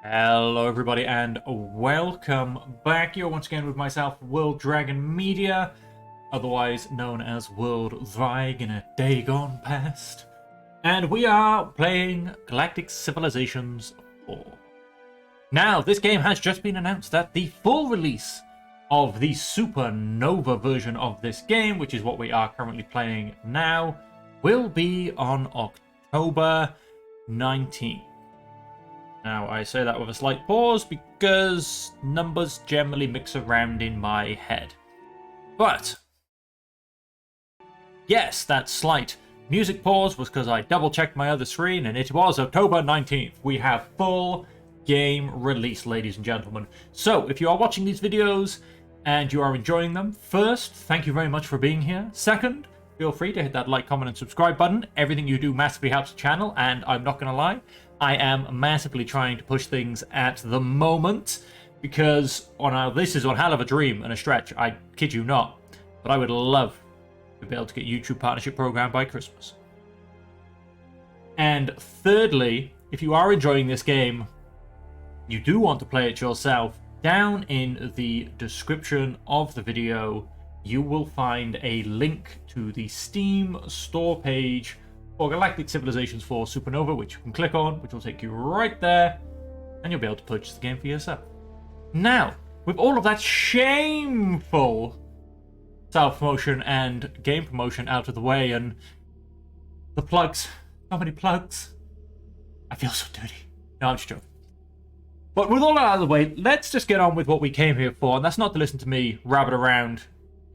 Hello everybody and welcome back here once again with myself, World Dragon Media, otherwise known as World Drag in a day gone past. And we are playing Galactic Civilizations 4. Now, this game has just been announced that the full release of the Supernova version of this game, which is what we are currently playing now, will be on October 19th. Now, I say that with a slight pause because numbers generally mix around in my head. But, yes, that slight music pause was because I double-checked my other screen and it was October 19th. We have full game release, ladies and gentlemen. So, if you are watching these videos and you are enjoying them, first, thank you very much for being here. Second, feel free to hit that like, comment, and subscribe button. Everything you do massively helps the channel, and I'm not going to lie, I am massively trying to push things at the moment, because this is one hell of a dream and a stretch, I kid you not, but I would love to be able to get YouTube Partnership Program by Christmas. And thirdly, if you are enjoying this game, you do want to play it yourself, down in the description of the video, you will find a link to the Steam store page for Galactic Civilizations 4 Supernova, which you can click on, which will take you right there, and you'll be able to purchase the game for yourself. Now, with all of that shameful self-promotion and game promotion out of the way, and the plugs, so many plugs, I feel so dirty. No, I'm just joking. But with all that out of the way, let's just get on with what we came here for, and that's not to listen to me rabbit around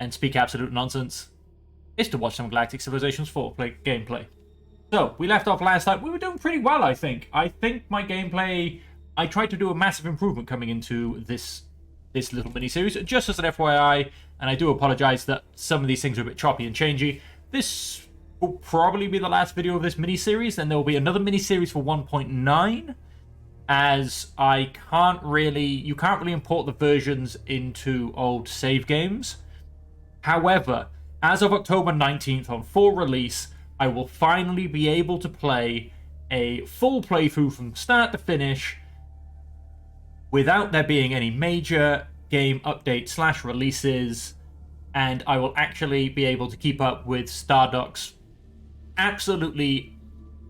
and speak absolute nonsense. It's to watch some Galactic Civilizations 4 gameplay. So, we left off last time. We were doing pretty well, I think. I think my gameplay, I tried to do a massive improvement coming into this little mini-series, just as an FYI, and I do apologize that some of these things are a bit choppy and changey. This will probably be the last video of this mini-series, and there will be another mini-series for 1.9, as you can't really import the versions into old save games. However, as of October 19th on full release, I will finally be able to play a full playthrough from start to finish without there being any major game updates / releases, and I will actually be able to keep up with Stardock's absolutely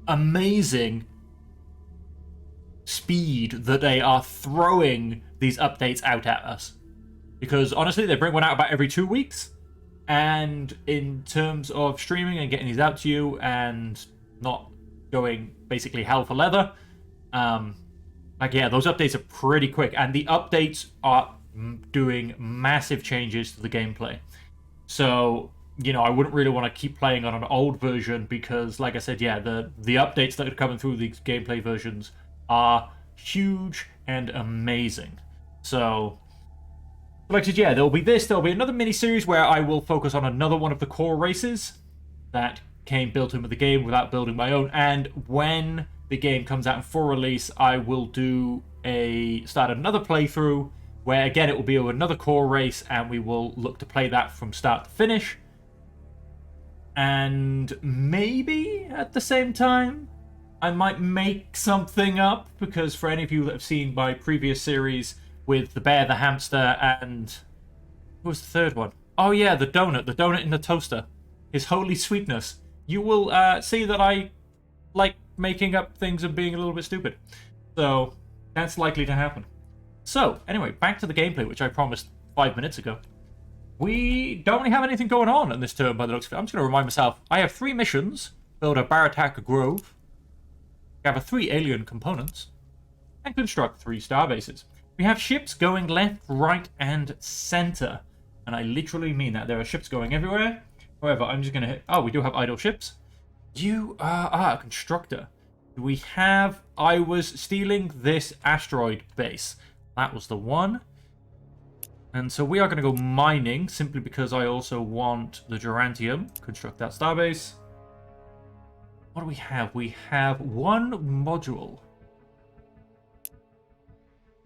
amazing speed that they are throwing these updates out at us. Because honestly, they bring one out about every 2 weeks. And in terms of streaming and getting these out to you and not going basically hell for leather, those updates are pretty quick. And the updates are doing massive changes to the gameplay. So, I wouldn't really want to keep playing on an old version because, like I said, the updates that are coming through these gameplay versions are huge and amazing. So, like I said, there'll be another mini-series where I will focus on another one of the core races that came built in with the game without building my own, and when the game comes out in full release, I will start another playthrough where, again, it will be with another core race, and we will look to play that from start to finish. And maybe, at the same time, I might make something up, because for any of you that have seen my previous series with the bear, the hamster, and who was the third one? Oh yeah, the donut in the toaster. His holy sweetness. You will see that I like making up things and being a little bit stupid. So, that's likely to happen. So, anyway, back to the gameplay, which I promised 5 minutes ago. We don't really have anything going on in this turn by the looks of it. I'm just going to remind myself. I have 3 missions. Build a Baratak Grove. Gather 3 alien components. And construct 3 starbases. We have ships going left, right, and center. And I literally mean that. There are ships going everywhere. However, I'm just going to hit... Oh, we do have idle ships. You are a constructor. I was stealing this asteroid base. That was the one. And so we are going to go mining, simply because I also want the Durantium. Construct that starbase. What do we have? We have 1 module.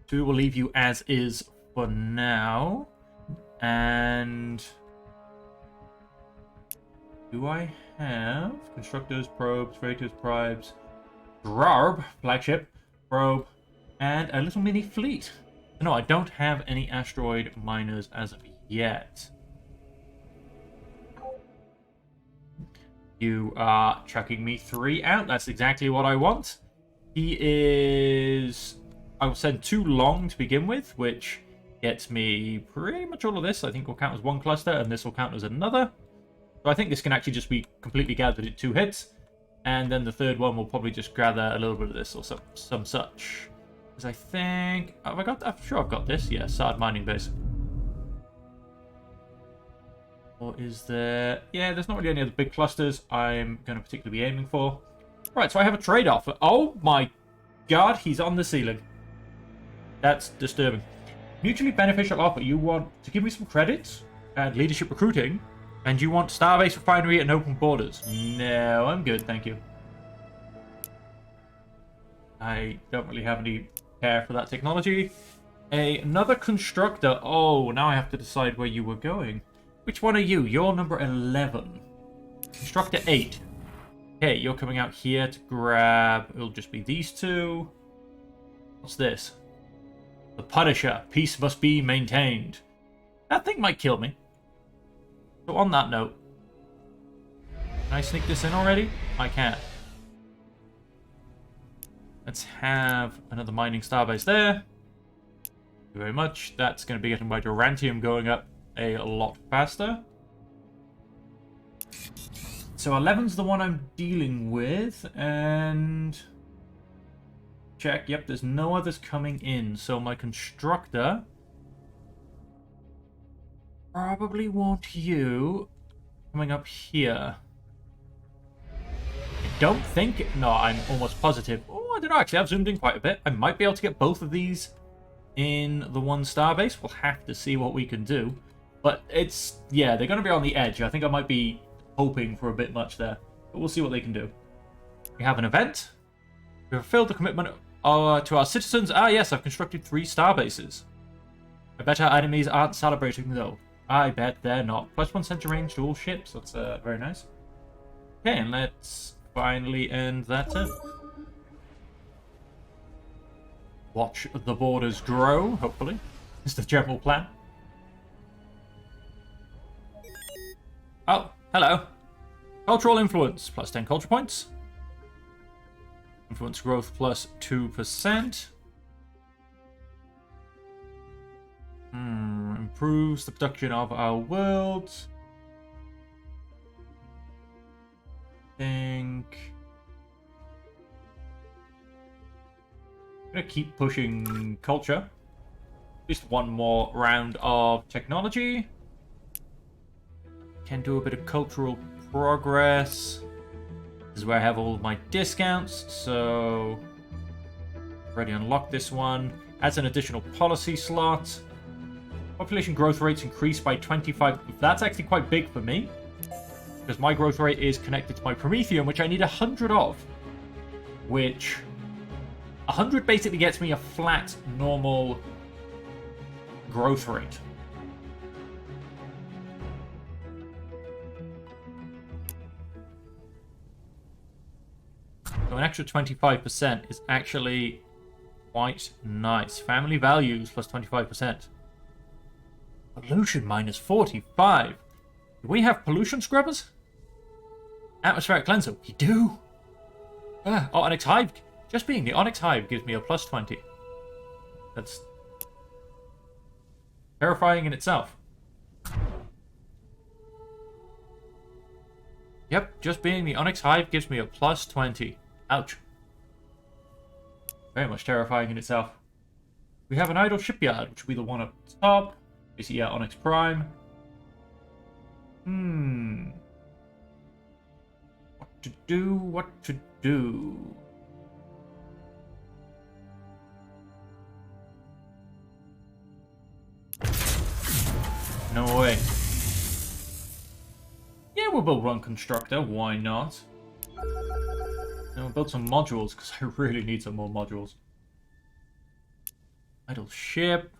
2 will leave you as is for now. And do I have constructors, probes, freighters, tribes, Grarb, flagship, probe, and a little mini fleet. No, I don't have any asteroid miners as of yet. You are chucking me 3 out. That's exactly what I want. He is... I will send 2 long to begin with, which gets me pretty much all of this. I think will count as 1 cluster, and this will count as another. So I think this can actually just be completely gathered at 2 hits. And then the third one will probably just gather a little bit of this or some such. Because I think... Have I got... I'm sure I've got this. Yeah, Sard mining base. Or is there... Yeah, there's not really any other big clusters I'm going to particularly be aiming for. Right, so I have a trade-off. Oh my god, he's on the ceiling. That's disturbing. Mutually beneficial offer. You want to give me some credits and leadership recruiting, and you want Starbase Refinery and open borders. No, I'm good, thank you. I don't really have any care for that technology. Another constructor. Oh, now I have to decide where you were going. Which one are you? You're number 11. Constructor 8. Okay, you're coming out here to grab... It'll just be these 2. What's this? The Punisher. Peace must be maintained. That thing might kill me. So on that note... Can I sneak this in already? I can. Let's have another mining starbase there. Thank you very much. That's going to be getting my Durantium going up a lot faster. So 11's the one I'm dealing with, and... Check, yep, there's no others coming in, so my constructor probably want you coming up here. I don't think... No, I'm almost positive. Oh, I don't know, actually, I've zoomed in quite a bit. I might be able to get both of these in the one starbase. We'll have to see what we can do. But it's... Yeah, they're going to be on the edge. I think I might be hoping for a bit much there. But we'll see what they can do. We have an event. We have fulfilled the commitment to our citizens. Ah, yes, I've constructed 3 starbases. I bet our enemies aren't celebrating, though. I bet they're not. +1 center range to all ships. That's very nice. Okay, and let's finally end that turn. Watch the borders grow, hopefully. Is the general plan. Oh, hello. Cultural influence, +10 culture points. Influence growth +2%. Improves the production of our world. I'm gonna keep pushing culture. At least one more round of technology. Can do a bit of cultural progress. This is where I have all of my discounts, so already unlocked this one. Adds an additional policy slot. Population growth rates increased by 25. That's actually quite big for me, because my growth rate is connected to my Prometheum, which I need 100 of. Which 100 basically gets me a flat, normal growth rate. So an extra 25% is actually quite nice. Family values +25%. Pollution -45. Do we have pollution scrubbers? Atmospheric cleanser. We do. Onyx Hive. Just being the Onyx Hive gives me a +20. That's terrifying in itself. Yep, just being the Onyx Hive gives me a +20. Ouch. Very much terrifying in itself. We have an idle shipyard, which will be the one up top. Basically, yeah, Onyx Prime. What to do, what to do. No way. Yeah, we'll build one constructor, why not? And we'll build some modules, because I really need some more modules. Idle ship.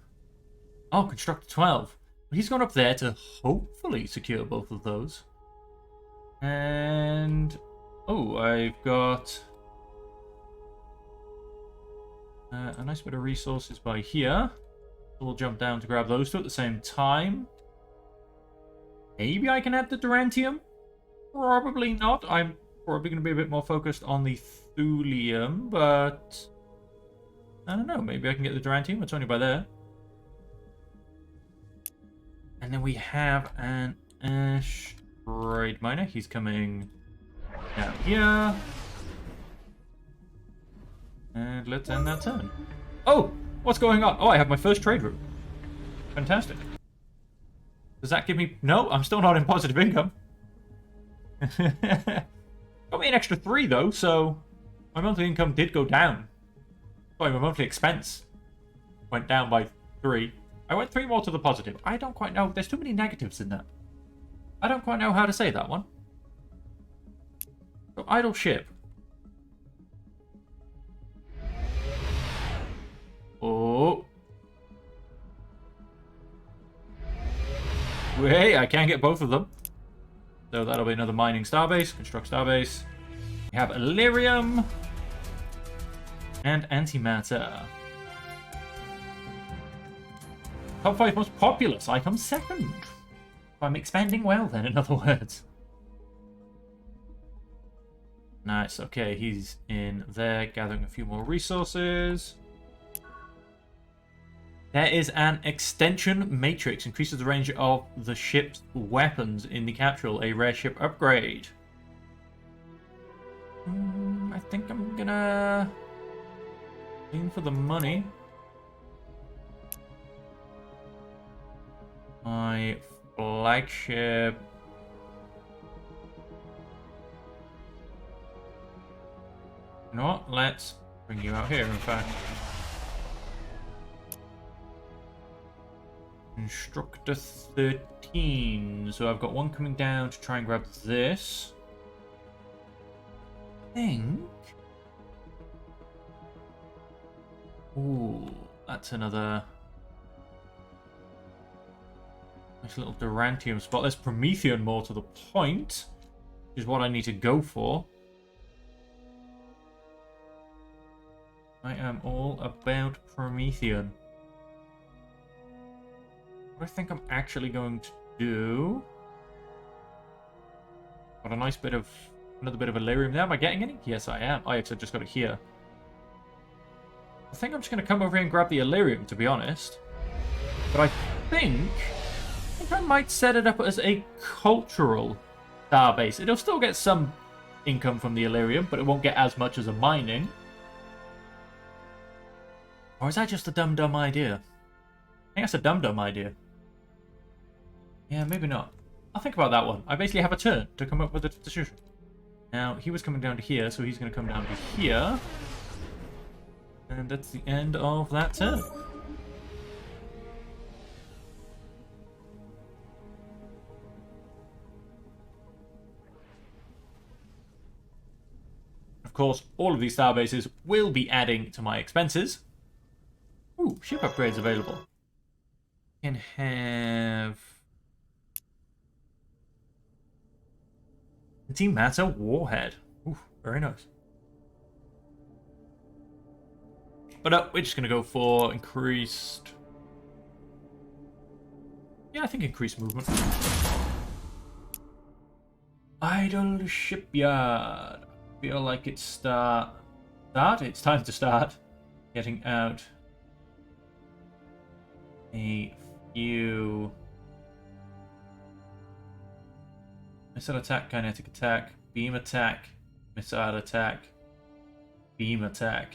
Oh, constructor 12. Well, he's gone up there to hopefully secure both of those. And... oh, I've got... A nice bit of resources by here. We'll jump down to grab those two at the same time. Maybe I can add the Durantium? Probably not. I'm probably going to be a bit more focused on the Thulium, but I don't know. Maybe I can get the Durantium. It's only by there. And then we have an asteroid miner. He's coming down here. And let's end that turn. Oh! What's going on? Oh, I have my first trade route. Fantastic. Does that give me... No, I'm still not in positive income. Got me an extra 3, though, so my monthly income did go down. Sorry, my monthly expense went down by 3. I went 3 more to the positive. I don't quite know. There's too many negatives in that. I don't quite know how to say that one. So, idle ship. Oh. Wait, I can't get both of them. So that'll be another mining starbase. Construct starbase. We have Illyrium. And antimatter. Top 5 most populous. I come second. I'm expanding well then, in other words. Nice, okay, he's in there gathering a few more resources. There is an extension matrix. Increases the range of the ship's weapons in the capsule. A rare ship upgrade. I think I'm gonna aim for the money. My flagship. You know what? Let's bring you out here, in fact. Instructor 13. So I've got one coming down to try and grab this. I think. Ooh, that's another nice little Durantium spot. There's Promethean more to the point, which is what I need to go for. I am all about Promethean. What I think I'm actually going to do... Got a nice bit of... Another bit of Illyrium there. Am I getting any? Yes, I am. I actually just got it here. I think I'm just going to come over here and grab the Illyrium, to be honest. But I think I might set it up as a cultural starbase. It'll still get some income from the Illyrium, but it won't get as much as a mining. Or is that just a dumb idea? I think that's a dumb idea. Yeah, maybe not. I'll think about that one. I basically have a turn to come up with a decision. Now, he was coming down to here, so he's going to come down to here. And that's the end of that turn. Of course, all of these starbases will be adding to my expenses. Ooh, ship upgrades available. Can have... Antimatter Warhead. Ooh, very nice. But no, we're just going to go for increased... Yeah, I think increased movement. Idle Shipyard. I feel like it's It's time to start getting out a few... Missile attack, kinetic attack, beam attack, missile attack, beam attack.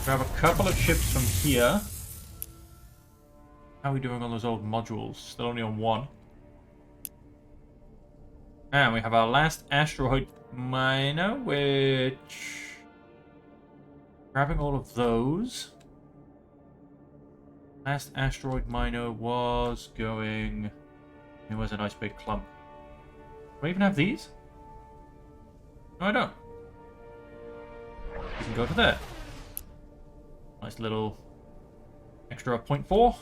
Grab a couple of ships from here. How are we doing on those old modules? Still only on 1. And we have our last asteroid miner, which... Grabbing all of those. Last asteroid miner was going... It was a nice big clump. Do I even have these? No, I don't. You can go to there. Nice little extra 0.4.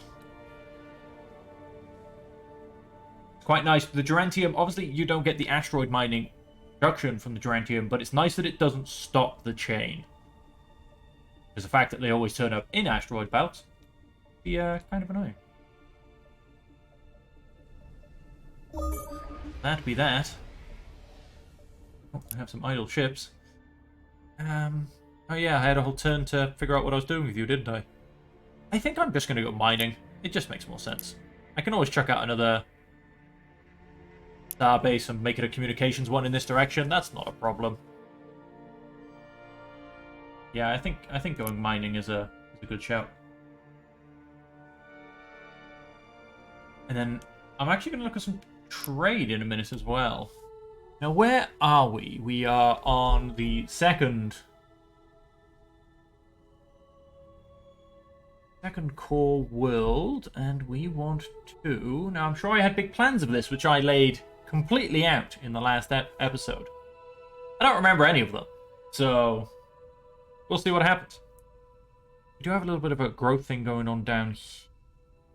It's quite nice. The Duranthium, obviously, you don't get the asteroid mining production from the Duranthium, but it's nice that it doesn't stop the chain. Because the fact that they always turn up in asteroid belts be kind of annoying. That be that. Oh, I have some idle ships. Oh yeah, I had a whole turn to figure out what I was doing with you, didn't I? I think I'm just going to go mining. It just makes more sense. I can always chuck out another starbase and make it a communications one in this direction. That's not a problem. Yeah, I think going mining is a good shout. And then I'm actually going to look at some trade in a minute as well. Now, where are we? We are on the second core world, and we want to... Now, I'm sure I had big plans of this, which I laid completely out in the last episode. I don't remember any of them, so we'll see what happens. We do have a little bit of a growth thing going on down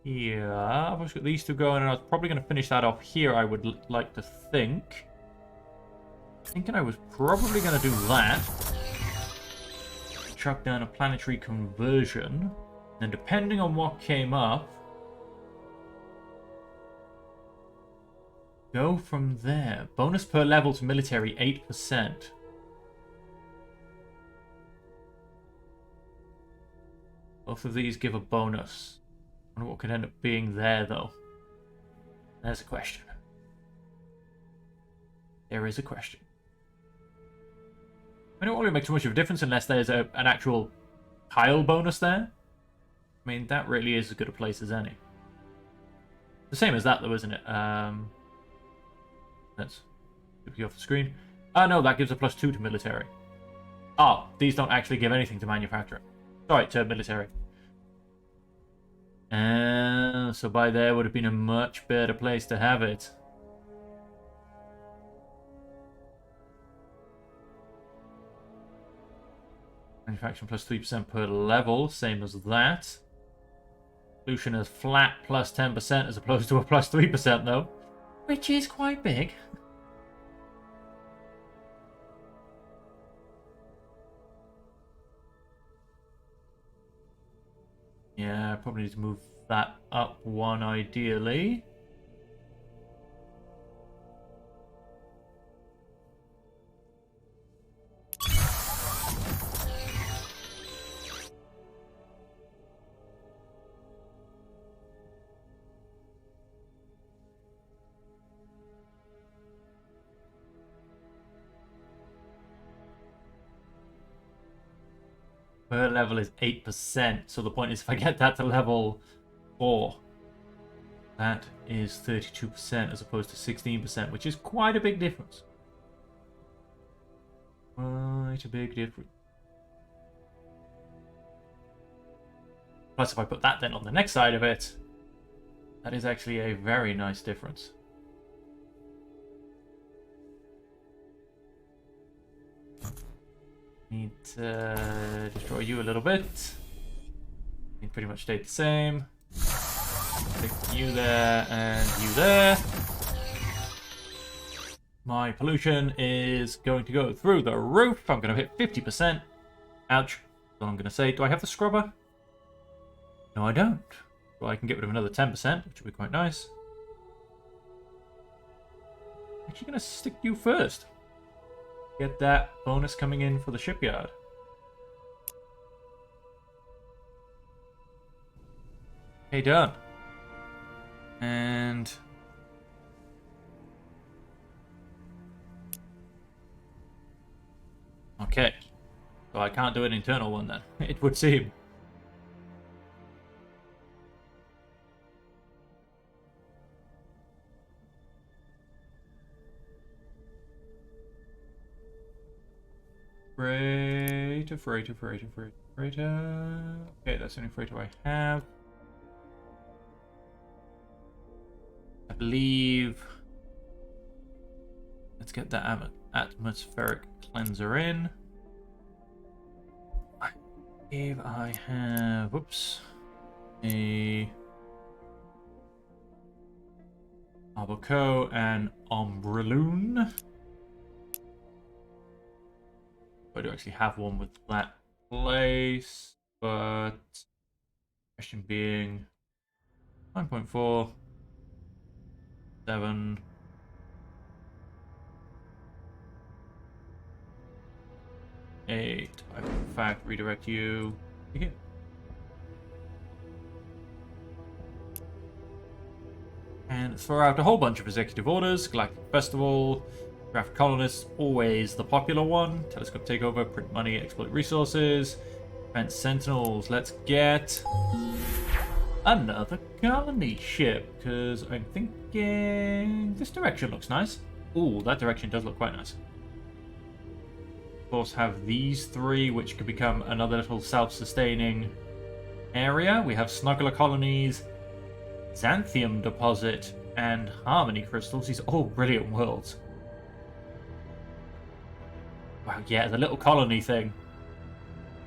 here. I've just got these two going, and I was probably going to finish that off here, I would like to think. Thinking I was probably going to do that. Chuck down a planetary conversion. And depending on what came up, go from there. Bonus per level to military, 8%. Both of these give a bonus. I wonder what could end up being there, though. There's a question. There is a question. I don't really make too much of a difference unless there's an actual tile bonus there. I mean, that really is as good a place as any. The same as that, though, isn't it? Let's get you off the screen. Oh, no, that gives a +2 to military. Oh, these don't actually give anything to manufacturing. Sorry, to military. So by there would have been a much better place to have it. Manufacturing +3% per level, same as that. Pollution is flat +10% as opposed to a +3% though, which is quite big. Yeah, probably need to move that up one ideally. Per level is 8%, so the point is if I get that to level 4, that is 32% as opposed to 16%, which is quite a big difference. Quite a big difference. Plus, if I put that then on the next side of it, that is actually a very nice difference. Need to destroy you a little bit. It pretty much stayed the same. Stick you there and you there. My pollution is going to go through the roof. I'm going to hit 50%. Ouch. That's all I'm going to say. Do I have the scrubber? No, I don't. Well, I can get rid of another 10%, which would be quite nice. I'm actually going to stick you first. Get that bonus coming in for the shipyard. Okay, done. And... okay. So I can't do an internal one then, it would seem. Freighter. Okay, that's the only freighter I have. I believe... let's get that atmospheric cleanser in. I believe I have... whoops. Albaco and Ombraloon. I do actually have one with that place, but question being 9.4, 7, 8. I will in fact redirect you here. And throw out a whole bunch of executive orders. Galactic Festival, Draft Colonists, always the popular one. Telescope Takeover, print money, exploit resources. Defense Sentinels, let's get another colony ship, because I'm thinking this direction looks nice. Ooh, that direction does look quite nice. Of course, have these three, which could become another little self-sustaining area. We have Snuggler Colonies, Xanthium Deposit, and Harmony Crystals. These are all brilliant worlds. Wow, yeah, the little colony thing.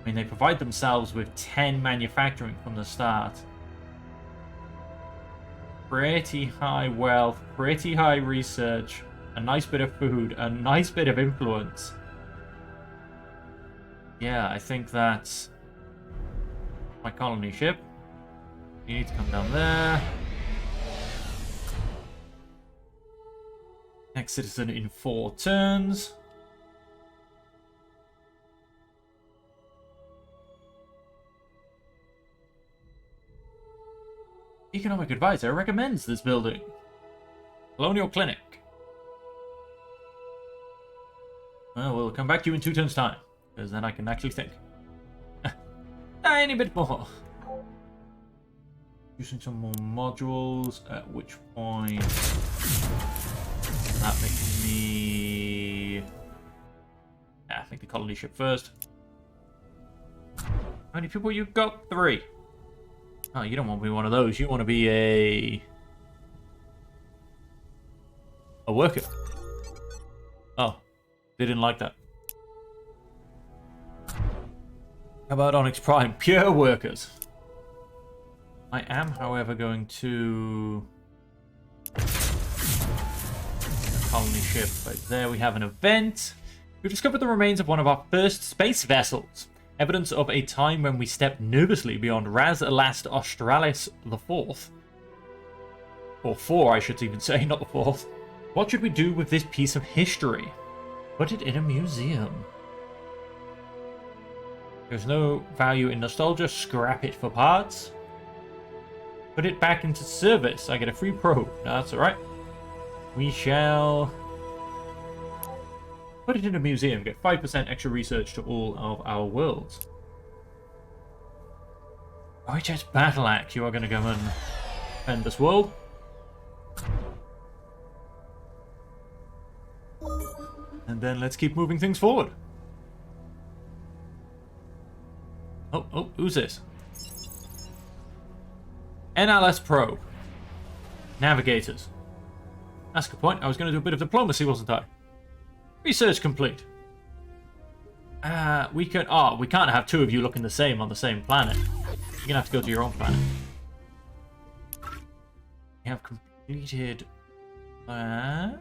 I mean, they provide themselves with 10 manufacturing from the start. Pretty high wealth, pretty high research, a nice bit of food, a nice bit of influence. Yeah, I think that's my colony ship. You need to come down there. Next citizen in 4 turns. Economic advisor recommends this building. Colonial Clinic. Well, we'll come back to you in 2 turns' time, because then I can actually think. Tiny bit more. Using some more modules, at which point that makes me make the colony ship first. How many people you got? 3. Oh, you don't want to be one of those. You want to be a worker. Oh, they didn't like that. How about Onyx Prime? Pure workers. I am, however, going to colony ship right there. We have an event. We've discovered the remains of one of our first space vessels. Evidence of a time when we stepped nervously beyond Raz Elast Australis IV. Or 4, I should even say, not the 4th. What should we do with this piece of history? Put it in a museum. There's no value in nostalgia. Scrap it for parts. Put it back into service. I get a free probe. No, that's alright. We shall put it in a museum. Get 5% extra research to all of our worlds. OHS Battle Axe. You are going to go and defend this world. And then let's keep moving things forward. Oh, who's this? NLS Probe. Navigators. That's a good point. I was going to do a bit of diplomacy, wasn't I? Research complete. We can't have 2 of you looking the same on the same planet. You're going to have to go to your own planet. We have completed that.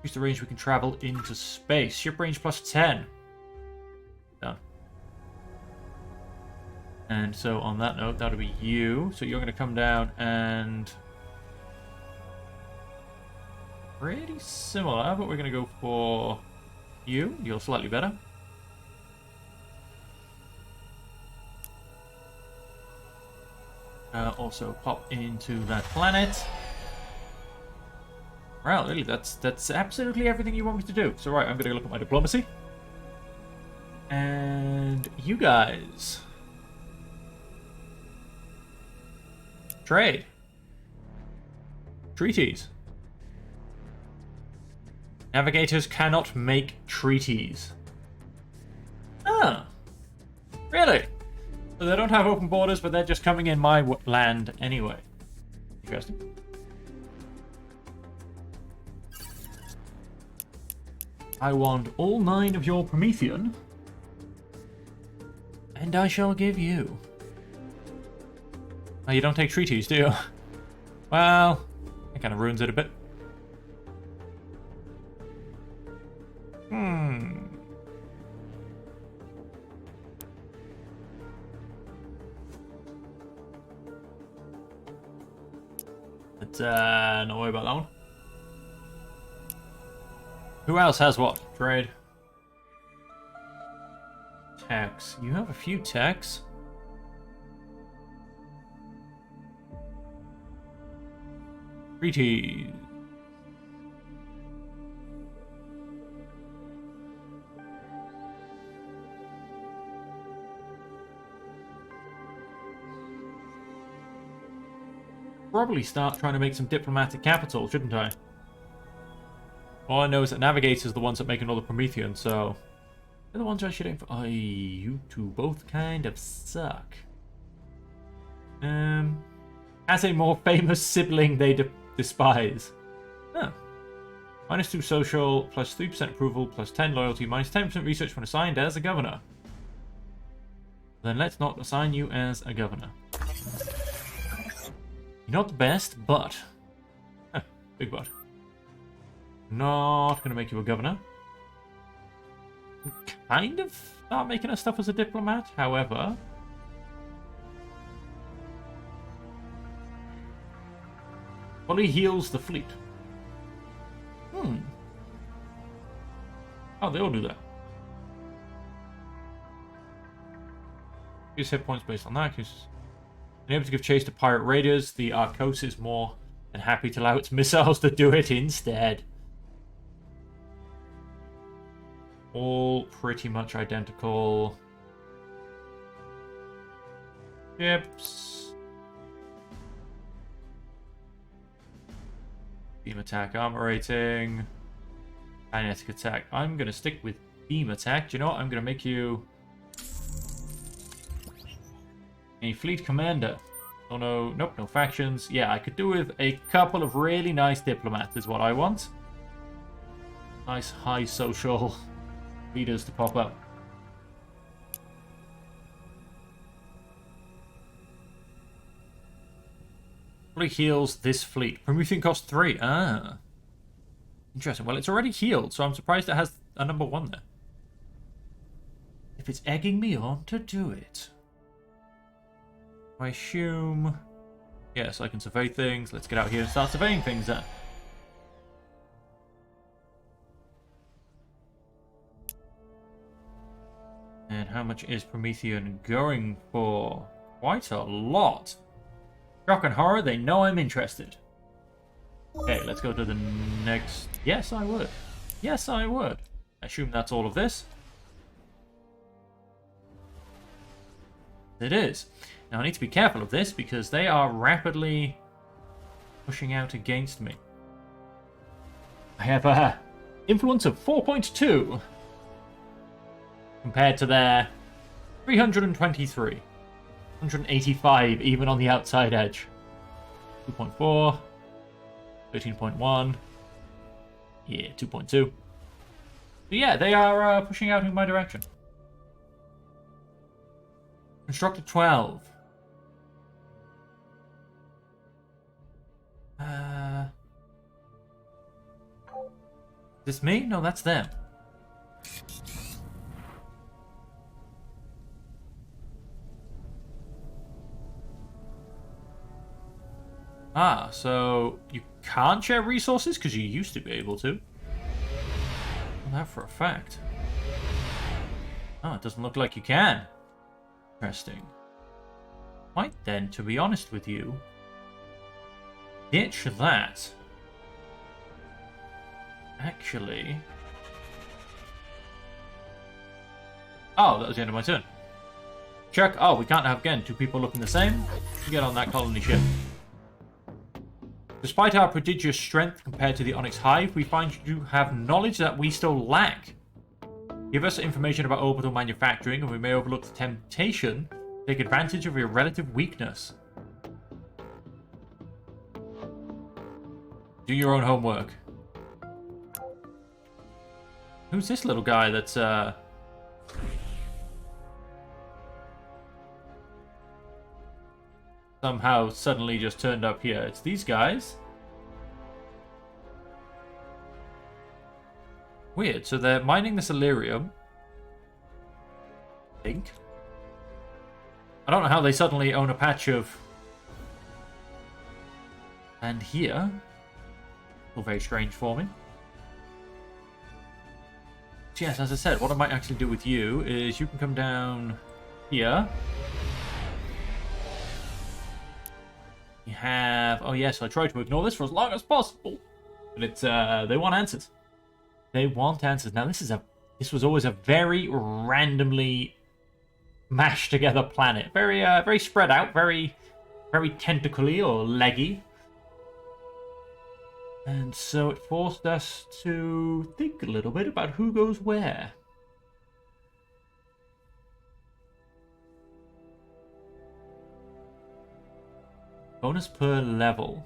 Increase the range we can travel into space. Ship range plus 10. Done. And so on that note, that'll be you. So you're going to come down and... pretty similar, but we're going to go for you. You're slightly better. Also pop into that planet. Well, really, that's absolutely everything you want me to do. So right, I'm going to look at my diplomacy. And you guys... trade. Treaties. Navigators cannot make treaties. Ah. Really? So they don't have open borders, but they're just coming in my land anyway. Interesting. I want all 9 of your Promethean And I shall give you. Oh, you don't take treaties, do you? Well, that kind of ruins it a bit. Let's not worry about that one. Who else has what? Trade. Techs. You have a few techs. Treaties. Probably start trying to make some diplomatic capital, shouldn't I? All I know is that Navigators are the ones that make another Promethean, so they're the ones I should aim for. Oh, you two both kind of suck. As a more famous sibling they despise. Huh. -2 social, plus 3% approval, plus 10 loyalty, minus 10% research when assigned as a governor. Then let's not assign you as a governor. You're not the best, but... big but. Not going to make you a governor. Kind of start making us stuff as a diplomat, however... Fully heals the fleet. Oh, they all do that. Use hit points based on that. Unable to give chase to pirate raiders, the Arcos is more than happy to allow its missiles to do it instead. All pretty much identical. Ships. Beam attack, armor rating. Kinetic attack. I'm going to stick with beam attack. Do you know what? I'm going to make you a fleet commander. Oh no, nope, no factions. Yeah, I could do with a couple of really nice diplomats is what I want. Nice high social leaders to pop up. Probably heals this fleet. Promethean cost 3. Ah. Interesting. Well, it's already healed, so I'm surprised it has a number 1 there. If it's egging me on to do it. I assume... Yes, I can survey things. Let's get out here and start surveying things then. And how much is Promethean going for? Quite a lot. Shock and horror, they know I'm interested. Okay, let's go to the next... Yes, I would. Yes, I would. I assume that's all of this. It is. Now, I need to be careful of this because they are rapidly pushing out against me. I have a influence of 4.2 compared to their 323. 185 even on the outside edge. 2.4. 13.1. Yeah, 2.2. So yeah, they are pushing out in my direction. Constructed 12. Is this me? No, that's them. Ah, so you can't share resources because you used to be able to. Well, that for a fact. Oh, it doesn't look like you can. Interesting. Might then, to be honest with you, ditch that. Actually... Oh, that was the end of my turn. Check. Oh, we can't have, again, 2 people looking the same. Get on that colony ship. Despite our prodigious strength compared to the Onyx Hive, we find you have knowledge that we still lack. Give us information about orbital manufacturing, and we may overlook the temptation to take advantage of your relative weakness. Do your own homework. Who's this little guy that's, somehow suddenly just turned up here. It's these guys. Weird. So they're mining this Illyrium. I think. I don't know how they suddenly own a patch of... And here. All very strange for me. So yes, as I said, what I might actually do with you is you can come down here. You have... Oh yes, I tried to ignore this for as long as possible. But it's, they want answers. They want answers. Now this was always a very randomly mashed together planet. Very, very spread out, very tentacly or leggy. And so it forced us to think a little bit about who goes where. Bonus per level.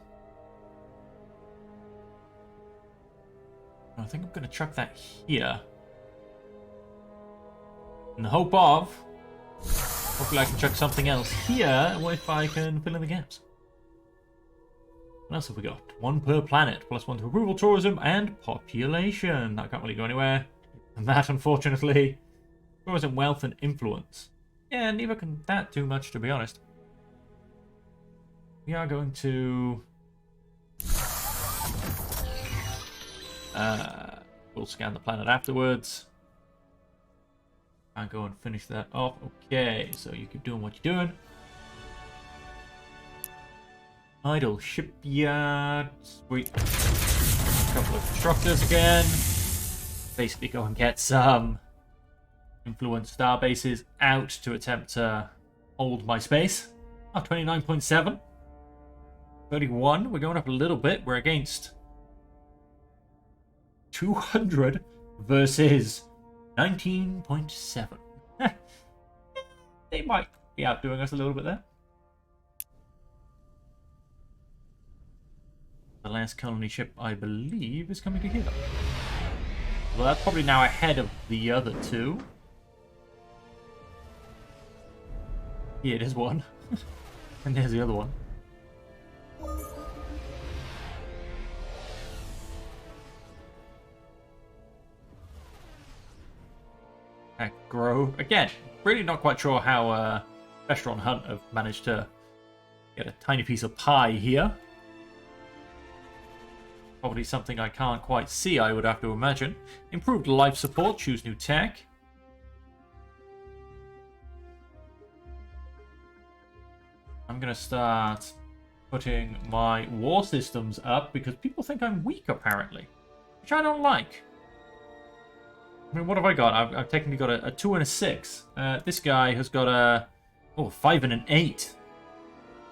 I think I'm going to chuck that here. In the hope of... Hopefully I can chuck something else here if I can fill in the gaps. What else have we got? 1 per planet, +1 to approval, tourism, and population. That can't really go anywhere. And that, unfortunately, tourism, wealth, and influence. Yeah, neither can that do much, to be honest. We are going to... we'll scan the planet afterwards. I'll go and finish that off. Okay, so you keep doing what you're doing. Idle shipyard. Sweet. A couple of constructors again. Basically go and get some influence star bases out to attempt to hold my space. Oh, 29.7. 31. We're going up a little bit. We're against 200 versus 19.7. They might be outdoing us a little bit there. The last colony ship, I believe, is coming to here. Well, that's probably now ahead of the other two. Yeah, it is one. And there's the other one. Grove. Again, really not quite sure how Vestron Hunt have managed to get a tiny piece of pie here. Probably something I can't quite see, I would have to imagine. Improved life support, choose new tech. I'm going to start putting my war systems up because people think I'm weak, apparently. Which I don't like. I mean, what have I got? I've technically got a 2 and a 6. This guy has got a 5 and an 8.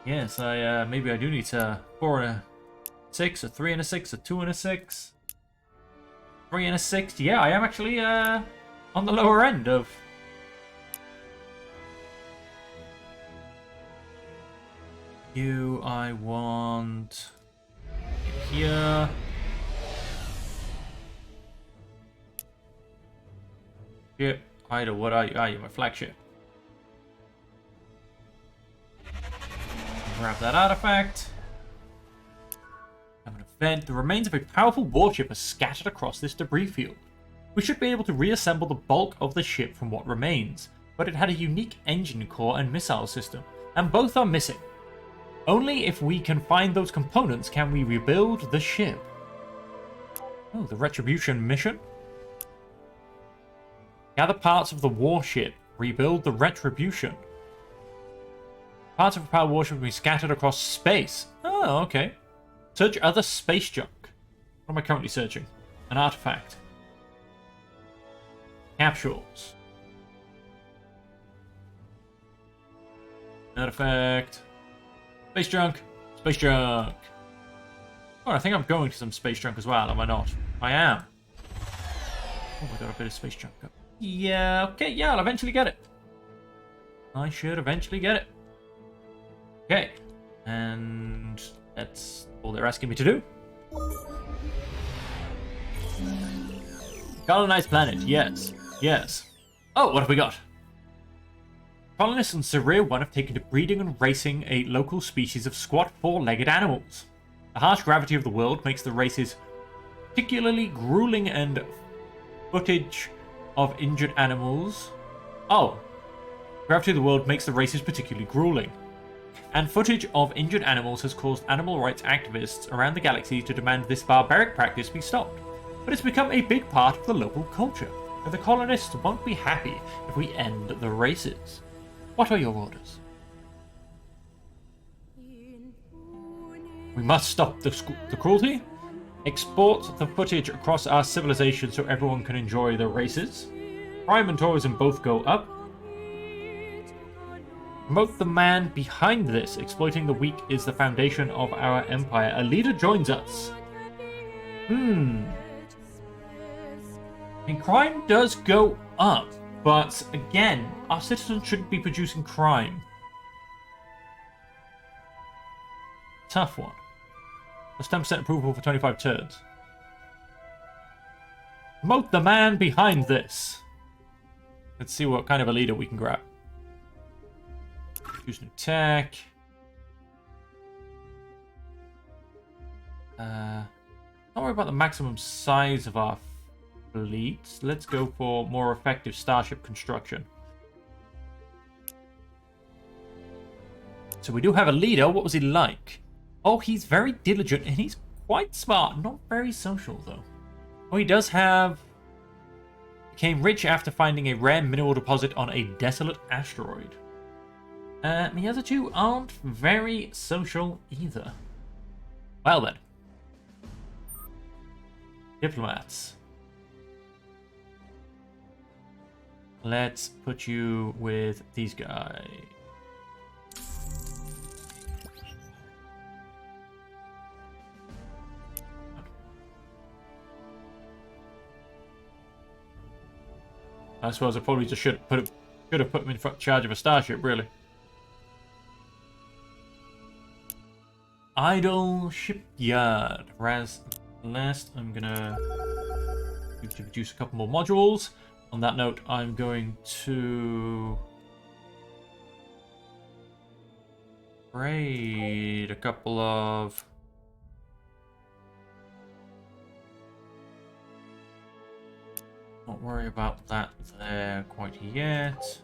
Yes, maybe I do need to 4 and a 6, a 3 and a 6, a 2 and a 6, 3 and a 6. Yeah, I am actually on the lower end of. You, I want here. Ship, Ida, what are you? Ah, you're my flagship. Grab that artifact. Have an event. The remains of a powerful warship are scattered across this debris field. We should be able to reassemble the bulk of the ship from what remains, but it had a unique engine core and missile system, and both are missing. Only if we can find those components can we rebuild the ship. Oh, the Retribution mission? Gather parts of the warship. Rebuild the Retribution. Parts of a power warship will be scattered across space. Oh, okay. Search other space junk. What am I currently searching? An artifact. Capsules. Artifact. Space junk. Space junk. Oh, I think I'm going to some space junk as well, am I not? I am. Oh, I got a bit of space junk up. Yeah, okay, yeah, I'll eventually get it. I should eventually get it. Okay. And that's all they're asking me to do. Colonize planet, yes. Yes. Oh, what have we got? colonists on Sarir 1 have taken to breeding and racing a local species of squat four-legged animals. The harsh gravity of the world makes the races particularly grueling, and footage of injured animals... Oh. Gravity of the world makes the races particularly grueling. And footage of injured animals has caused animal rights activists around the galaxy to demand this barbaric practice be stopped. But it's become a big part of the local culture, and the colonists won't be happy if we end the races. What are your orders? We must stop the cruelty. Export the footage across our civilization so everyone can enjoy the races. Crime and tourism both go up. Promote the man behind this. Exploiting the weak is the foundation of our empire. A leader joins us. I mean, crime does go up, but again, our citizens shouldn't be producing crime. Tough one. That's 10% approval for 25 turns. Promote the man behind this. Let's see what kind of a leader we can grab. Choose an attack. Not worry about the maximum size of our fleet. Let's go for more effective starship construction. So we do have a leader. What was he like? Oh, he's very diligent and he's quite smart. Not very social, though. Oh, he does have... Became rich after finding a rare mineral deposit on a desolate asteroid. The other two aren't very social either. Well then. Diplomats. Let's put you with these guys. I suppose I probably just should have put him in charge of a starship, really. Idle shipyard. Last, I'm gonna produce a couple more modules. On that note, I'm going to raid a couple of... Don't worry about that there quite yet.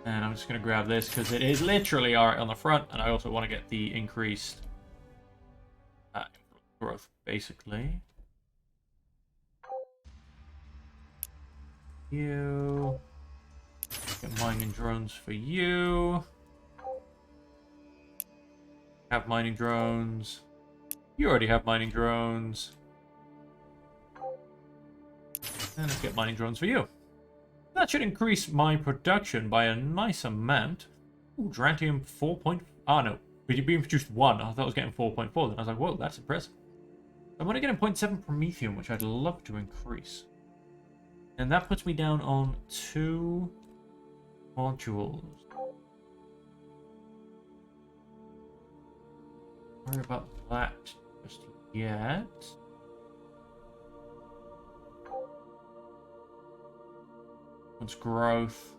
And I'm just going to grab this because it is literally art on the front, and I also want to get the increased growth, basically. You. Get mining drones for you. Have mining drones. You already have mining drones. And let's get mining drones for you. That should increase my production by a nice amount. Ooh, Drantium 4. Ah, no. But being produced 1. I thought I was getting 4.4 then. I was like, whoa, that's impressive. I'm going to get a 0.7 Promethium, which I'd love to increase. And that puts me down on 2 modules. Worry about that just yet. What's growth?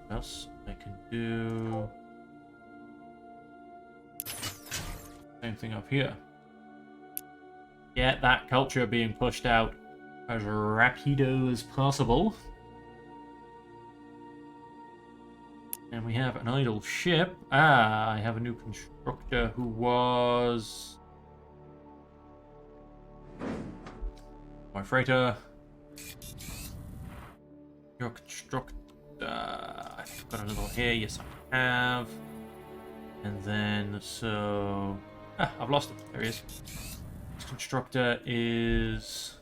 What else I can do? Same thing up here. Get that culture being pushed out as rapido as possible. And we have an idle ship. Ah, I have a new constructor who was... My freighter. Your constructor. I've got a little here. Yes, I have. And then, so... Ah, I've lost it. There he is. This constructor is...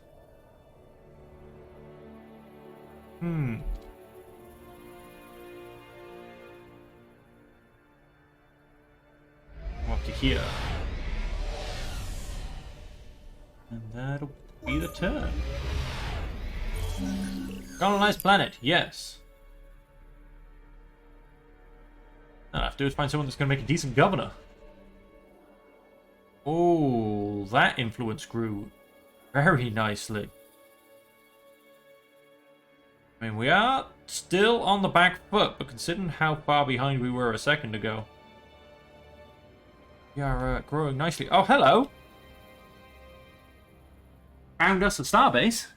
Up to here. And that'll be the turn. Colonize planet, yes. All I have to do is find someone that's going to make a decent governor. Oh, that influence grew very nicely. I mean, we are still on the back foot, but considering how far behind we were a second ago, we are growing nicely. Oh, hello! Found us a starbase.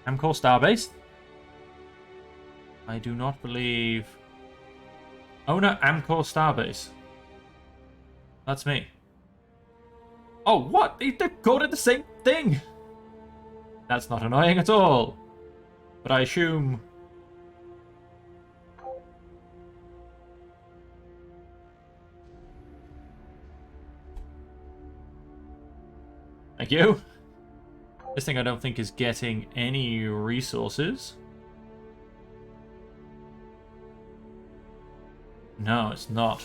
Amcor starbase. I do not believe... Owner Amcor starbase. That's me. Oh, what? They've called it the same thing! That's not annoying at all. But I assume... Thank you. This thing I don't think is getting any resources. No, it's not.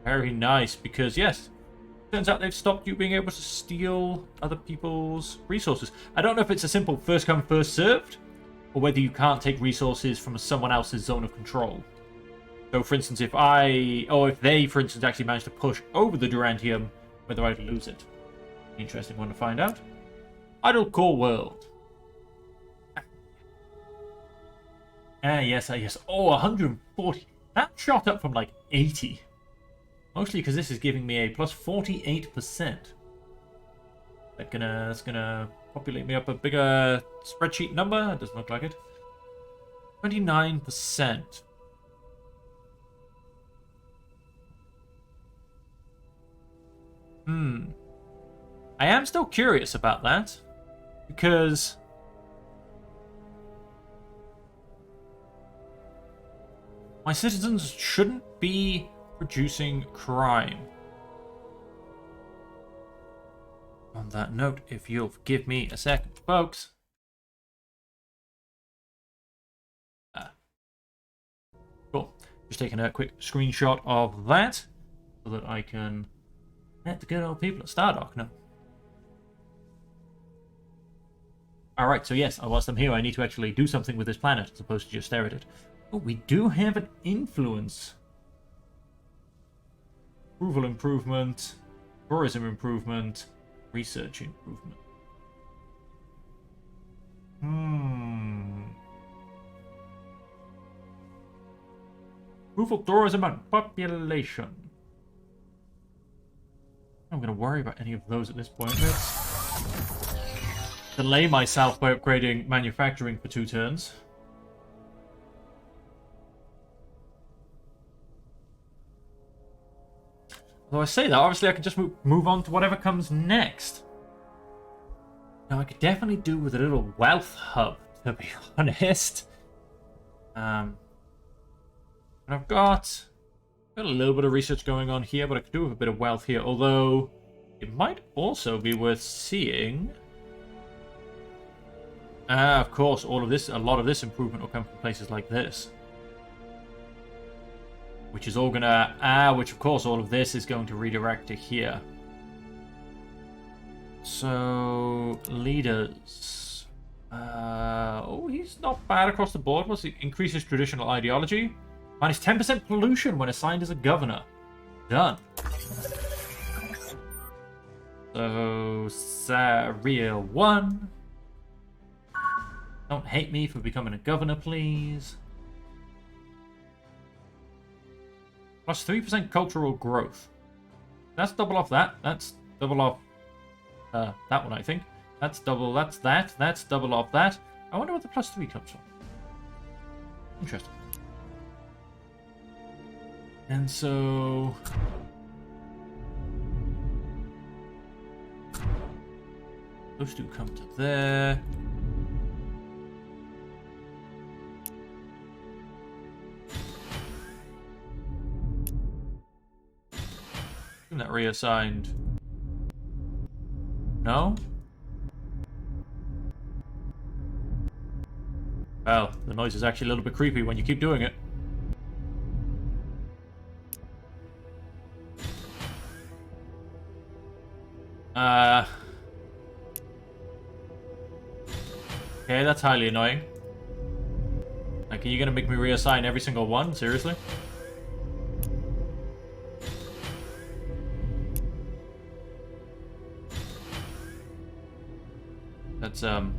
Very nice, because yes, turns out they've stopped you being able to steal other people's resources. I don't know if it's a simple first come, first served, or whether you can't take resources from someone else's zone of control. So, for instance, if they, for instance, actually manage to push over the Durantium, whether I'd lose it. Interesting one to find out. Idle core world. Yes. Oh, 140. That shot up from like 80. Mostly because this is giving me a plus 48%. That's gonna populate me up a bigger spreadsheet number. It doesn't look like it. 29%. I am still curious about that, because my citizens shouldn't be producing crime. On that note, if you'll give me a second, folks. Cool. Just taking a quick screenshot of that so that I can let the good old people at Stardock know. Alright, so yes, whilst I'm here, I need to actually do something with this planet as opposed to just stare at it. Oh, we do have an influence. Approval improvement, tourism improvement, research improvement. Approval, tourism, and population. I'm going to worry about any of those at this point. Let's delay myself by upgrading manufacturing for 2 turns. Although I say that, obviously I can just move on to whatever comes next. Now I could definitely do with a little wealth hub, to be honest. And I've got a little bit of research going on here, but I could do with a bit of wealth here. Although it might also be worth seeing. Of course, a lot of this improvement will come from places like this. Which is all gonna, which of course all of this is going to redirect to here. So, leaders. Oh, he's not bad across the board. What's it? Increases traditional ideology. Minus 10% pollution when assigned as a governor. Done. So, Saria 1. Don't hate me for becoming a governor, please. Plus 3% cultural growth. That's double off that. That's double off that one, I think. That's double, that's that. That's double off that. I wonder what the plus 3 comes from. Interesting. And so... those 2 come to there. Isn't that reassigned? No? Well, the noise is actually a little bit creepy when you keep doing it. Okay, that's highly annoying. I Like, are you gonna make me reassign every single one? Seriously? That's, highly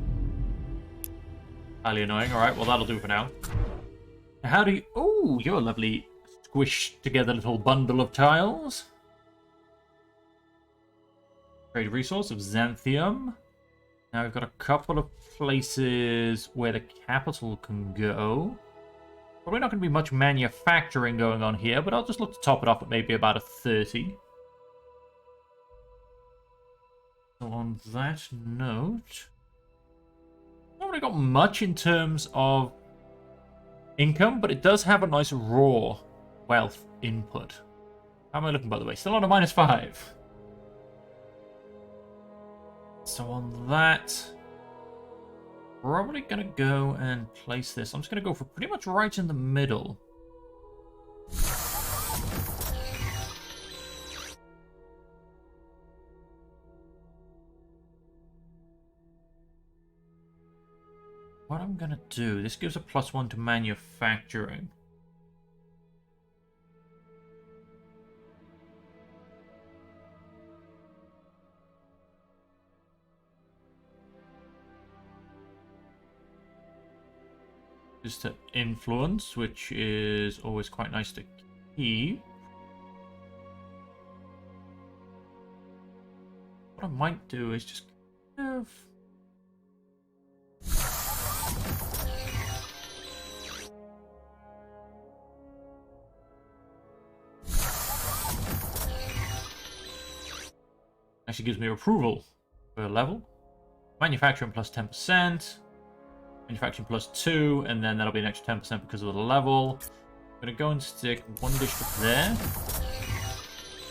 annoying. Alright, well, that'll do for now. How do you... Oh, you're a lovely squished together little bundle of tiles. Trade resource of Xanthium. Now we've got a couple of places where the capital can go. Probably not going to be much manufacturing going on here, but I'll just look to top it off at maybe about a 30. So on that note, not really got much in terms of income, but it does have a nice raw wealth input. How am I looking, by the way? Still on a -5. So on that, probably going to go and place this. I'm just going to go for pretty much right in the middle. What I'm going to do, this gives a +1 to manufacturing. Just to influence, which is always quite nice to keep. What I might do is just kind of... Actually gives me approval per level. Manufacturing plus 10%. Manufacturing plus 2, and then that'll be an extra 10% because of the level. I'm going to go and stick one district there.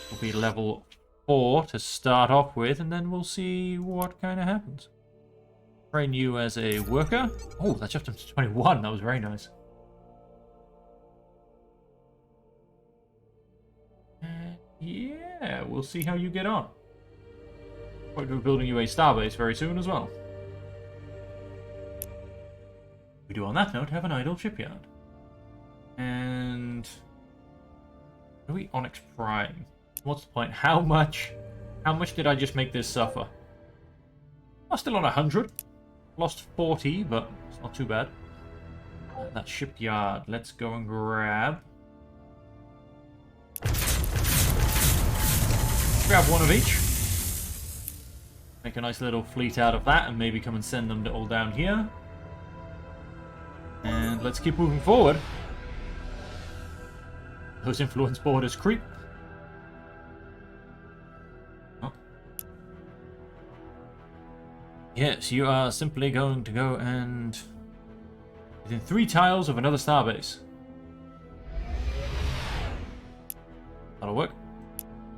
It'll be level 4 to start off with, and then we'll see what kind of happens. Train you as a worker. Oh, that jumped him to 21. That was very nice. Yeah, we'll see how you get on. We're building you a starbase very soon as well. We do on that note have an idle shipyard. And do we Onyx Prime? What's the point? How much did I just make this suffer? I'm still on 100. Lost 40, but it's not too bad. That shipyard. Let's go and grab one of each. Make a nice little fleet out of that and maybe come and send them all down here. And let's keep moving forward. Those influence borders creep. Oh. Yes, you are simply going to go and... within 3 tiles of another starbase. That'll work.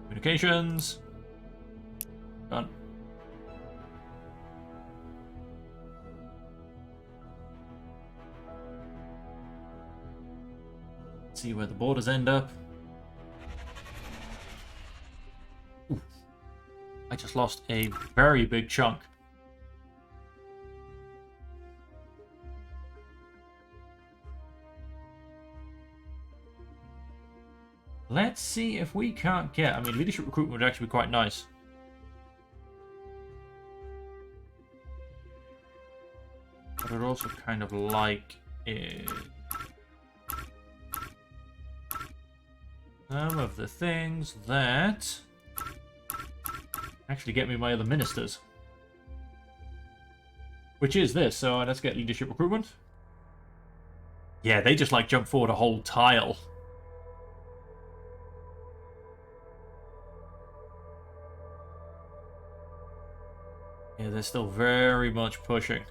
Communications. Done. See where the borders end up. Ooh. I just lost a very big chunk. Let's see if we can't get... I mean, leadership recruitment would actually be quite nice. But I'd also kind of like it. Some of the things that actually get me my other ministers. Which is this, so let's get leadership recruitment. Yeah, they just like jump forward a whole tile. Yeah, they're still very much pushing.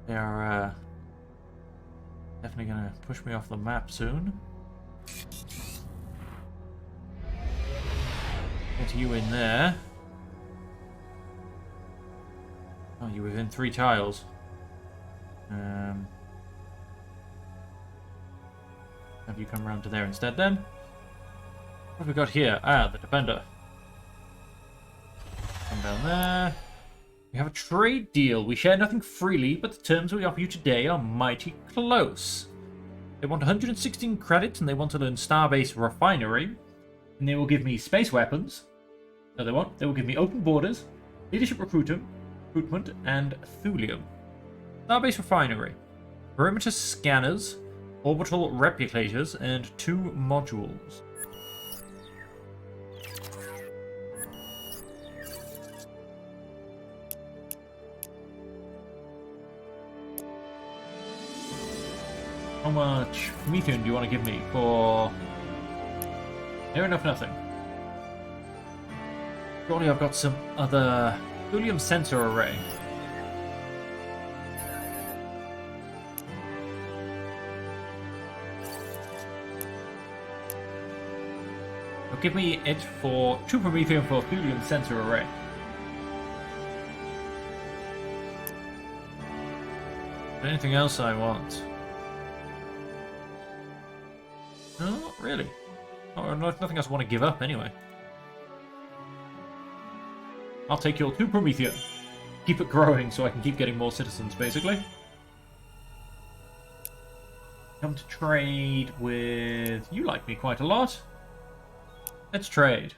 They are definitely gonna push me off the map soon. Get you in there. Oh, you're within 3 tiles. Have you come around to there instead then? What have we got here? Ah, the defender. Come down there. We have a trade deal. We share nothing freely, but the terms we offer you today are mighty close. They want 116 credits, and they want to learn Starbase Refinery. And they will give me space weapons. No, they won't. They will give me open borders, leadership recruitment, and thulium. Starbase Refinery. Perimeter scanners, orbital replicators, and 2 modules. How much methane do you want to give me for... Near enough nothing. Surely I've got some other... Thulium sensor array. Now give me it for 2 Promethium for Thulium sensor array. Anything else I want? No, not really. Nothing else I want to give up anyway. I'll take your 2 Promethium. Keep it growing so I can keep getting more citizens, basically. Come to trade with... You like me quite a lot. Let's trade.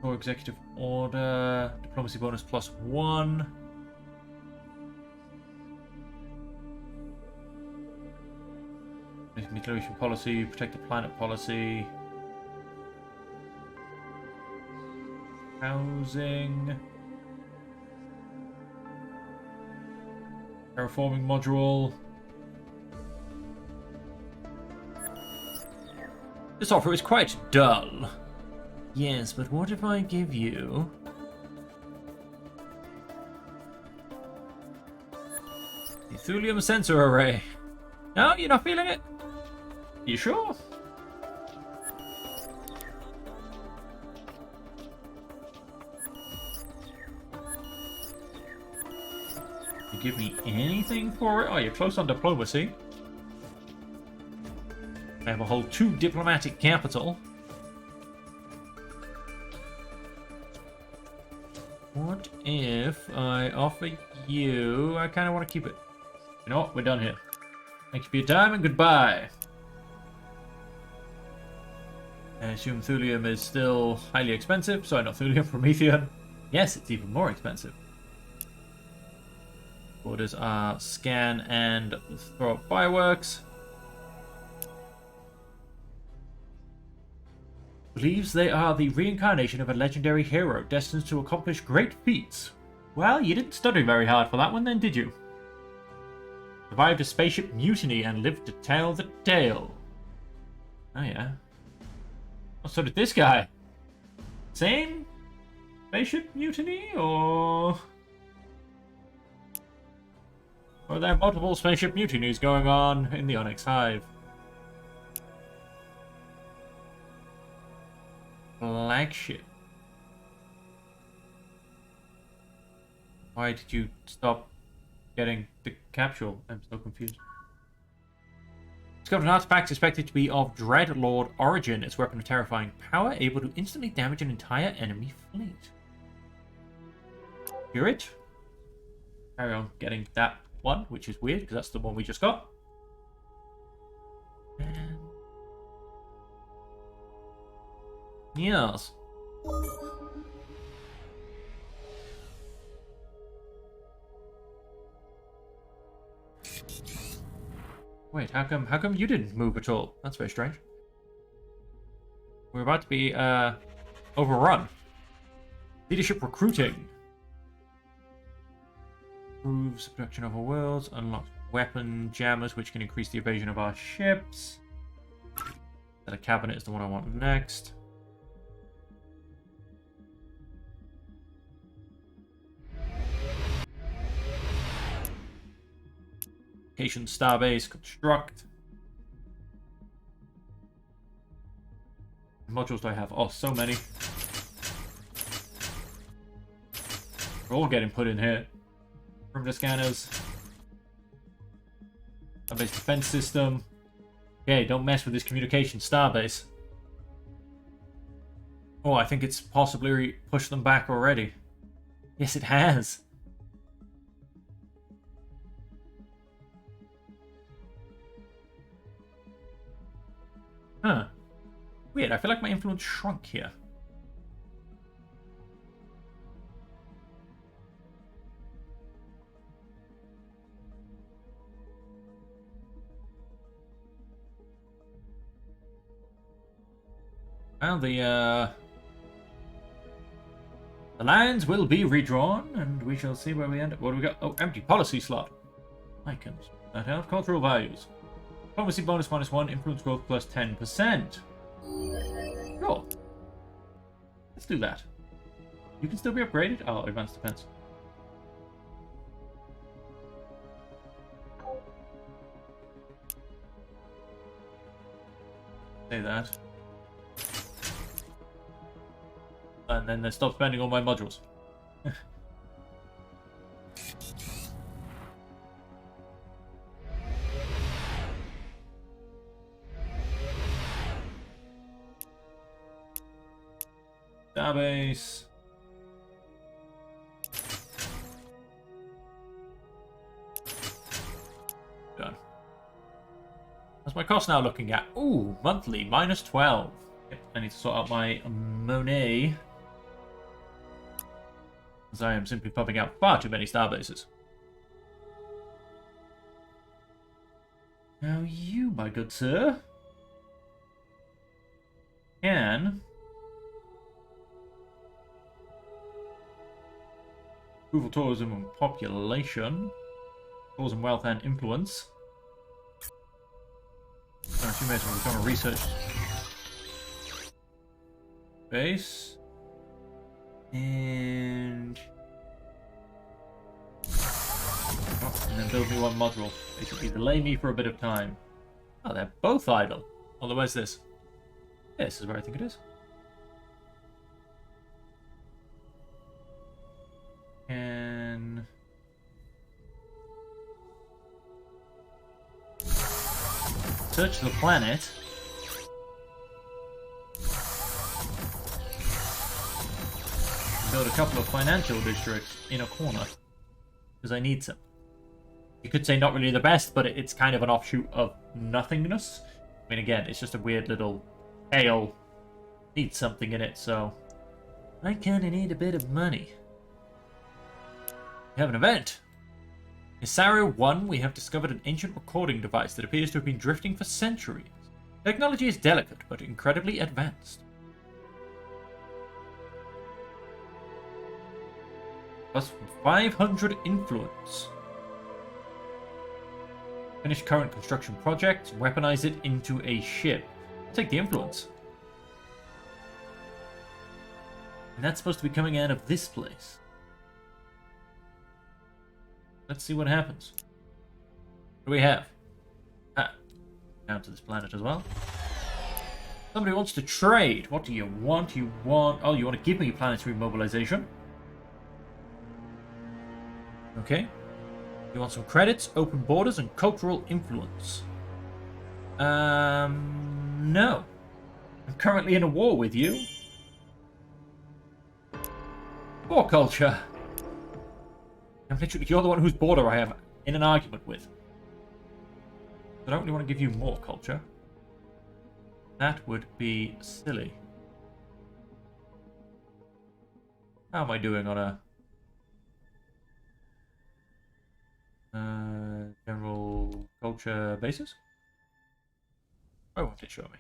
Or executive order. Diplomacy bonus +1. Declaration policy, protect the planet policy, housing, terraforming module. This offer is quite dull. Yes, but what if I give you... the thulium sensor array? No, you're not feeling it? You sure? You give me anything for it? Oh, you're close on diplomacy. I have a whole 2 diplomatic capital. What if I offer you... I kind of want to keep it. You know what? We're done here. Thank you for your time and goodbye. I assume thulium is still highly expensive. Sorry, not thulium, Promethean. Yes, it's even more expensive. Orders are scan and throw up fireworks. Believes they are the reincarnation of a legendary hero destined to accomplish great feats. Well, you didn't study very hard for that one then, did you? Survived a spaceship mutiny and lived to tell the tale. Oh yeah. Oh, so did this guy. Same spaceship mutiny, or are there multiple spaceship mutinies going on in the Onyx Hive? Flagship. Why did you stop getting the capsule? I'm so confused. Discovered an artifact suspected to be of Dreadlord origin. Its weapon of terrifying power, able to instantly damage an entire enemy fleet. Hear it? Carry on getting that one, which is weird because that's the one we just got. And... yes. Wait, how come you didn't move at all? That's very strange. We're about to be overrun. Leadership recruiting. Improves production of our worlds. Unlocks weapon jammers, which can increase the evasion of our ships. The cabinet is the one I want next. Location Starbase construct. What modules do I have? Oh, so many. We're all getting put in here. Perimeter scanners. Starbase defense system. Okay, don't mess with this communication Starbase. Oh, I think it's possibly pushed them back already. Yes, it has. Huh. Weird, I feel like my influence shrunk here. Well, the lines will be redrawn, and we shall see where we end up. What do we got? Oh, empty policy slot. Icons. That help. Cultural values. Diplomacy bonus -1, influence growth plus 10%. Sure. Let's do that. You can still be upgraded? Oh, advanced defense. Say that. And then they stop spending all my modules. Database. Done. What's my cost now looking at? Ooh, monthly, -12. Yep, I need to sort out my Monet. As I am simply pumping out far too many starbases. Now you, my good sir, can approval tourism and population, tourism, wealth, and influence. So you may as well become a research base. And then build me one module. Basically delay me for a bit of time. Oh, they're both idle. Although, where's this? This is where I think it is. And search the planet. Build a couple of financial districts in a corner. Because I need some. You could say not really the best, but it's kind of an offshoot of nothingness. I mean, again, it's just a weird little tail. Needs something in it, so I kind of need a bit of money. We have an event. In Saru 1, we have discovered an ancient recording device that appears to have been drifting for centuries. Technology is delicate, but incredibly advanced. Plus 500 influence. Finish current construction project. Weaponize it into a ship. I'll take the influence. And that's supposed to be coming out of this place. Let's see what happens. What do we have? Ah, down to this planet as well. Somebody wants to trade. What do you want? You want... Oh, you want to give me planetary mobilization. Okay. You want some credits, open borders, and cultural influence. No. I'm currently in a war with you. War culture. I'm literally, you're the one whose border I am in an argument with. I don't really want to give you more culture. That would be silly. How am I doing on a... general culture basis? Why won't it show me?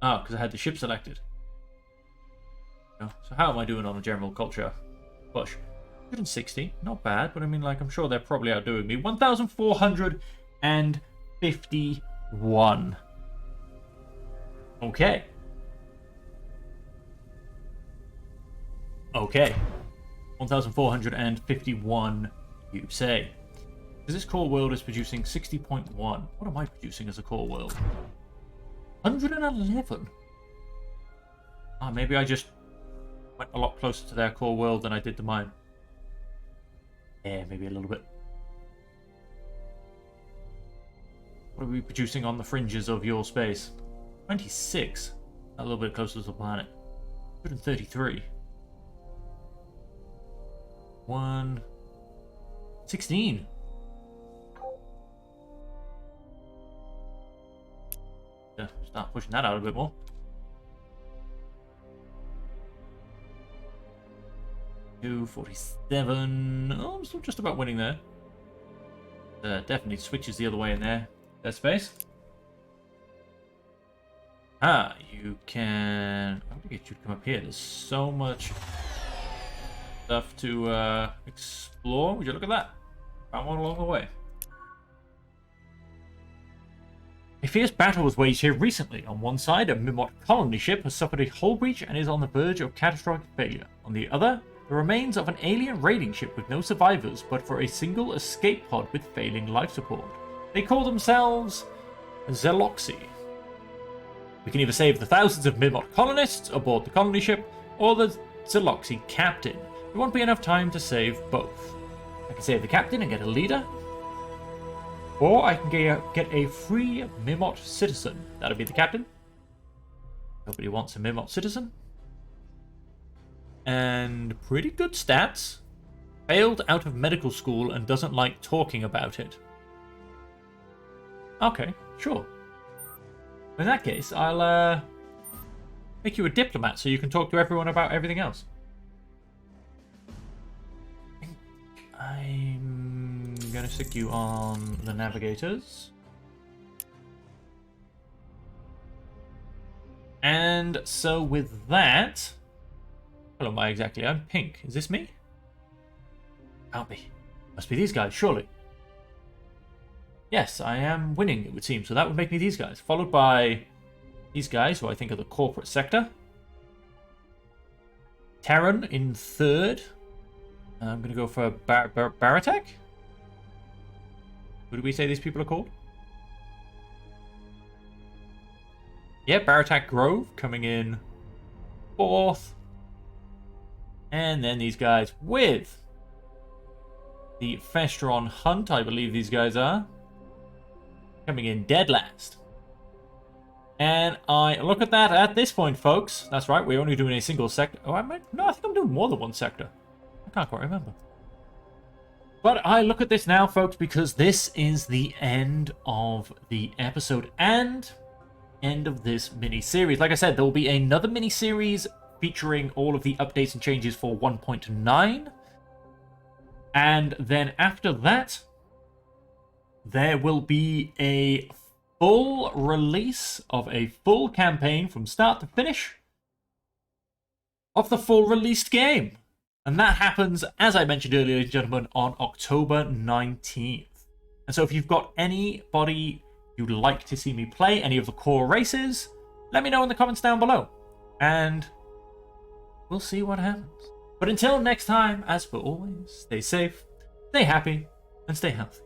Oh, because I had the ship selected. Oh, so how am I doing on a general culture push? 160, not bad, but I mean, like, I'm sure they're probably outdoing me. 1,451. Okay. Okay. 1,451, you say. Because this core world is producing 60.1. What am I producing as a core world? 111. Ah, maybe I just went a lot closer to their core world than I did to mine. Yeah, maybe a little bit. What are we producing on the fringes of your space? 26. A little bit closer to the planet. 133. 16. Yeah, start pushing that out a bit more. 247. Oh, I'm still just about winning there. Definitely switches the other way in there. That space. Ah, you can... I'm gonna get you to come up here. There's so much stuff to explore. Would you look at that? Found one along the way. A fierce battle was waged here recently. On one side, a Mimot colony ship has suffered a hull breach and is on the verge of catastrophic failure. On the other, the remains of an alien raiding ship with no survivors but for a single escape pod with failing life support. They call themselves Zeloxy. We can either save the thousands of Mimot colonists aboard the colony ship or the Zeloxy captain. There won't be enough time to save both. I can save the captain and get a leader, or I can get a free Mimot citizen. That'll be the captain. Nobody wants a Mimot citizen. And pretty good stats. Failed out of medical school and doesn't like talking about it. Okay, sure. In that case, I'll make you a diplomat so you can talk to everyone about everything else. I'm gonna stick you on the navigators. And so with that... What am I exactly? I'm pink. Is this me? Can't be. Must be these guys, surely. Yes, I am winning, it would seem. So that would make me these guys. Followed by these guys, who I think are the corporate sector. Terran in third. I'm going to go for Baratek. Who do we say these people are called? Yeah, Baratek Grove coming in fourth. And then these guys with the Festron Hunt, I believe these guys are, coming in dead last. And I look at that at this point, folks. That's right, we're only doing a single sector. Oh, no, I think I'm doing more than one sector. I can't quite remember. But I look at this now, folks, because this is the end of the episode and end of this mini-series. Like I said, there will be another mini-series featuring all of the updates and changes for 1.9. And then after that, there will be a full release of a full campaign from start to finish of the full released game. And that happens, as I mentioned earlier, ladies and gentlemen, on October 19th. And so if you've got anybody you'd like to see me play, any of the core races, let me know in the comments down below. And we'll see what happens. But until next time, as per always, stay safe, stay happy, and stay healthy.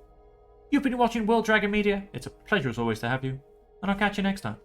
You've been watching World Dragon Media. It's a pleasure as always to have you, and I'll catch you next time.